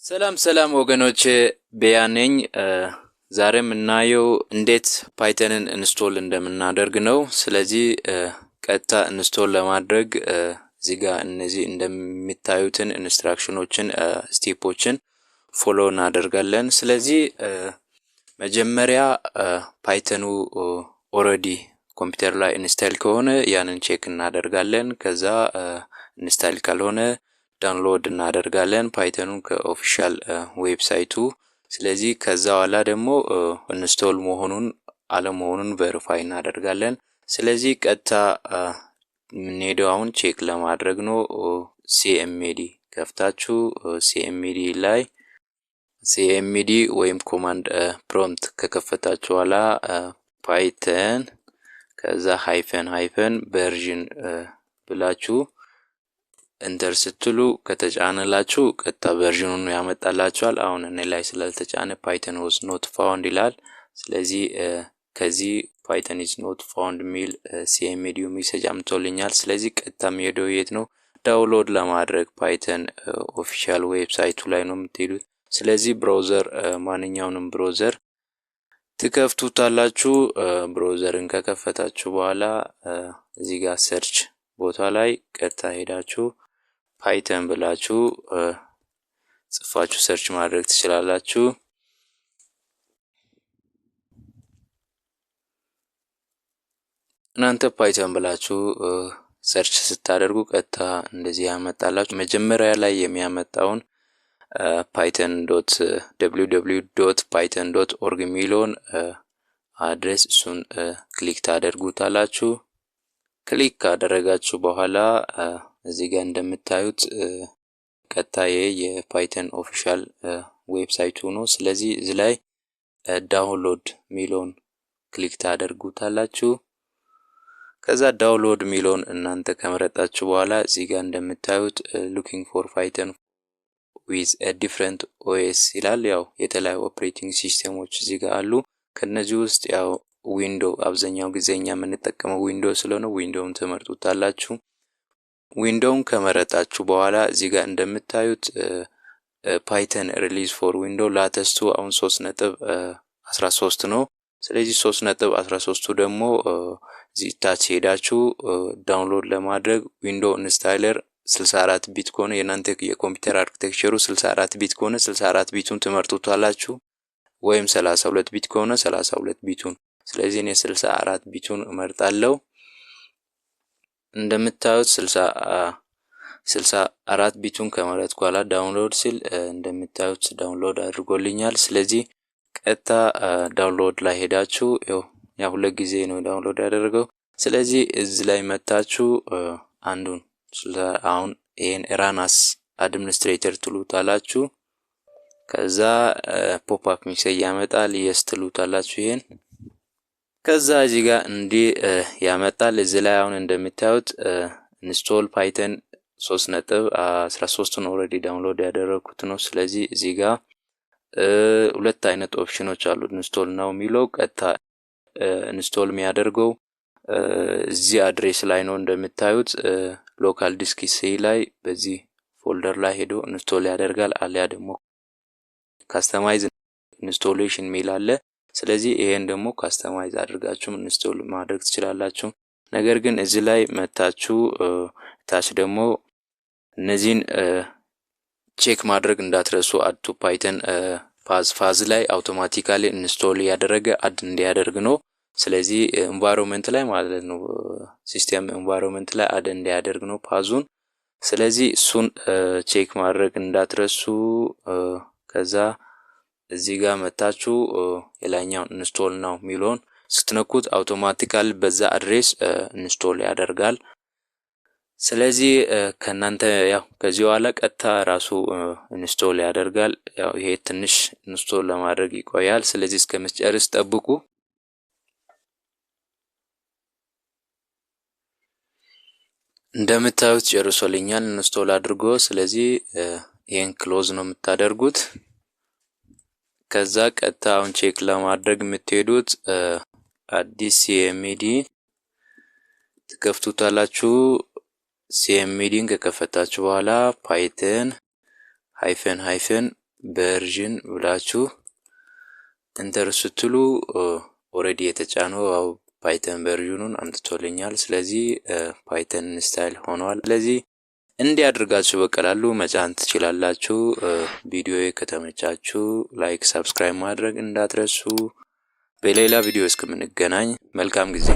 ሰላም ወገኖች ቤያ ነኝ። ዛሬ የምናየው እንዴት ፓይተንን ኢንስቶል እንደምናደርግ ነው። ስለዚህ ቀጥታ ኢንስቶል ለማድረግ እዚህ ጋር እነዚህ እንደሚታዩትን ኢንስትራክሽኖችን ስቴፖችን ፎሎ እናደርጋለን። ስለዚህ መጀመሪያ ፓይተኑ ኦሬዲ ኮምፒውተር ላይ ኢንስታይል ከሆነ ያንን ቼክ እናደርጋለን። ከዛ ኢንስታይል ካልሆነ ዳውንሎድ እናደርጋለን ፓይተኑን ከኦፊሻል ዌብሳይቱ። ስለዚህ ከዛ በኋላ ደግሞ ኢንስቶል መሆኑን አለመሆኑን ቬሪፋይ እናደርጋለን። ስለዚህ ቀጥታ የምንሄደው አሁን ቼክ ለማድረግ ነው። ሲኤምዲ ከፍታችሁ ሲኤምዲ ላይ ሲኤምዲ ወይም ኮማንድ ፕሮምፕት ከከፈታችሁ በኋላ ፓይተን ከዛ ሃይፈን ቨርዥን ብላችሁ ኢንተር ስትሉ ከተጫነላችሁ ቀጥታ ቨርዥኑን ያመጣላችኋል። አሁን እኔ ላይ ስላልተጫነ ፓይተን was not found ይላል። ስለዚህ ከዚህ ፓይተን is not found ሚል ሲኤምዲ ሜሴጅ አምጥቶልኛል። ስለዚህ ቀጥታ የሚሄደው የት ነው? ዳውንሎድ ለማድረግ ፓይተን ኦፊሻል ዌብሳይቱ ላይ ነው የምትሄዱት። ስለዚህ ብራውዘር ማንኛውንም ብራውዘር ትከፍቱታላችሁ። ብራውዘርን ከከፈታችሁ በኋላ እዚህ ጋር ሰርች ቦታ ላይ ቀጥታ ሄዳችሁ ፓይተን ብላችሁ ጽፋችሁ ሰርች ማድረግ ትችላላችሁ። እናንተ ፓይተን ብላችሁ ሰርች ስታደርጉ ቀጥታ እንደዚህ ያመጣላችሁ። መጀመሪያ ላይ የሚያመጣውን python.www.python.org የሚለውን አድሬስ እሱን ክሊክ ታደርጉታላችሁ። ክሊክ ካደረጋችሁ በኋላ እዚህ ጋር እንደምታዩት ቀጥታ የፓይተን ኦፊሻል ዌብሳይቱ ነው። ስለዚህ እዚህ ላይ ዳውንሎድ የሚለውን ክሊክ ታደርጉታላችሁ። ከዛ ዳውንሎድ የሚለውን እናንተ ከመረጣችሁ በኋላ እዚህ ጋር እንደምታዩት looking for python with a different OS ይላል። ያው የተለያዩ ኦፕሬቲንግ ሲስተሞች እዚህ ጋር አሉ። ከነዚህ ውስጥ ያው ዊንዶው አብዛኛው ጊዜኛ የምንጠቀመው ዊንዶው ስለሆነ ዊንዶውን ትመርጡታላችሁ። ዊንዶውን ከመረጣችሁ በኋላ እዚህ ጋር እንደምታዩት ፓይተን ሪሊዝ ፎር ዊንዶው ላተስቱ አሁን 3.13 ነው። ስለዚህ 3.13ቱ ደግሞ እዚህ ታች ሄዳችሁ ዳውንሎድ ለማድረግ ዊንዶው ኢንስታይለር 64 ቢት ከሆነ የናንተ የኮምፒውተር አርኪቴክቸሩ 64 ቢት ከሆነ 64 ቢቱን ትመርጡታላችሁ፣ ወይም 32 ቢት ከሆነ 32 ቢቱን። ስለዚህ እኔ 64 ቢቱን እመርጣለሁ። እንደምታዩት 64 ቢቱን ከመረጥኩ በኋላ ዳውንሎድ ሲል እንደምታዩት ዳውንሎድ አድርጎልኛል። ስለዚህ ቀጥታ ዳውንሎድ ላይ ሄዳችሁ ያው ሁለት ጊዜ ነው ዳውንሎድ ያደረገው። ስለዚህ እዚህ ላይ መታችሁ አንዱን አሁን ይሄን ራናስ አድሚኒስትሬተር ትሉታላችሁ። ከዛ ፖፕ አፕ ሜሴጅ ያመጣል። የስ ትሉታላችሁ ይሄን። ከዛ እዚህ ጋር እንዲህ ያመጣል። እዚህ ላይ አሁን እንደምታዩት ኢንስቶል ፓይተን 3.13ን ኦሬዲ ዳውንሎድ ያደረኩት ነው። ስለዚህ እዚህ ጋር ሁለት አይነት ኦፕሽኖች አሉ። ኢንስቶል ነው የሚለው ቀጥታ ኢንስቶል የሚያደርገው እዚህ አድሬስ ላይ ነው እንደምታዩት ሎካል ዲስክ ሲ ላይ በዚህ ፎልደር ላይ ሄዶ ኢንስቶል ያደርጋል። አሊያ ደግሞ ካስተማይዝ ኢንስቶሌሽን ሚል አለ። ስለዚህ ይሄን ደግሞ ካስተማይዝ አድርጋችሁም ኢንስቶል ማድረግ ትችላላችሁ። ነገር ግን እዚህ ላይ መታችሁ ታች ደግሞ እነዚህን ቼክ ማድረግ እንዳትረሱ። አድ ቱ ፓይተን ፋዝ ላይ አውቶማቲካሊ ኢንስቶል ያደረገ አድ እንዲያደርግ ነው። ስለዚህ ኤንቫይሮንመንት ላይ ማለት ነው ሲስተም ኤንቫይሮንመንት ላይ አድ እንዲያደርግ ነው ፓዙን። ስለዚህ እሱን ቼክ ማድረግ እንዳትረሱ። ከዛ እዚህ ጋር መታችሁ የላይኛው ኢንስቶል ነው የሚለውን ስትነኩት አውቶማቲካሊ በዛ አድሬስ ኢንስቶል ያደርጋል። ስለዚህ ከናንተ ያው ከዚህ በኋላ ቀጥታ ራሱ ኢንስቶል ያደርጋል። ያው ይሄ ትንሽ ኢንስቶል ለማድረግ ይቆያል። ስለዚህ እስከምትጨርስ ጠብቁ። እንደምታዩት ጨርሶልኛል ኢንስቶል አድርጎ። ስለዚህ ይሄን ክሎዝ ነው የምታደርጉት። ከዛ ቀጥታ አሁን ቼክ ለማድረግ የምትሄዱት አዲስ ሲኤምዲ ትከፍቱታላችሁ። ሲኤምዲን ከከፈታችሁ በኋላ ፓይተን ሃይፈን ቨርዥን ብላችሁ ኢንተር ስትሉ ኦሬዲ የተጫነው ያው ፓይተን ቨርዥኑን አምጥቶልኛል። ስለዚህ ፓይተን ኢንስታይል ሆኗል። ስለዚህ እንዲህ አድርጋችሁ በቀላሉ መጫን ትችላላችሁ። ቪዲዮዬ ከተመቻችሁ ላይክ፣ ሰብስክራይብ ማድረግ እንዳትረሱ። በሌላ ቪዲዮ እስከምንገናኝ መልካም ጊዜ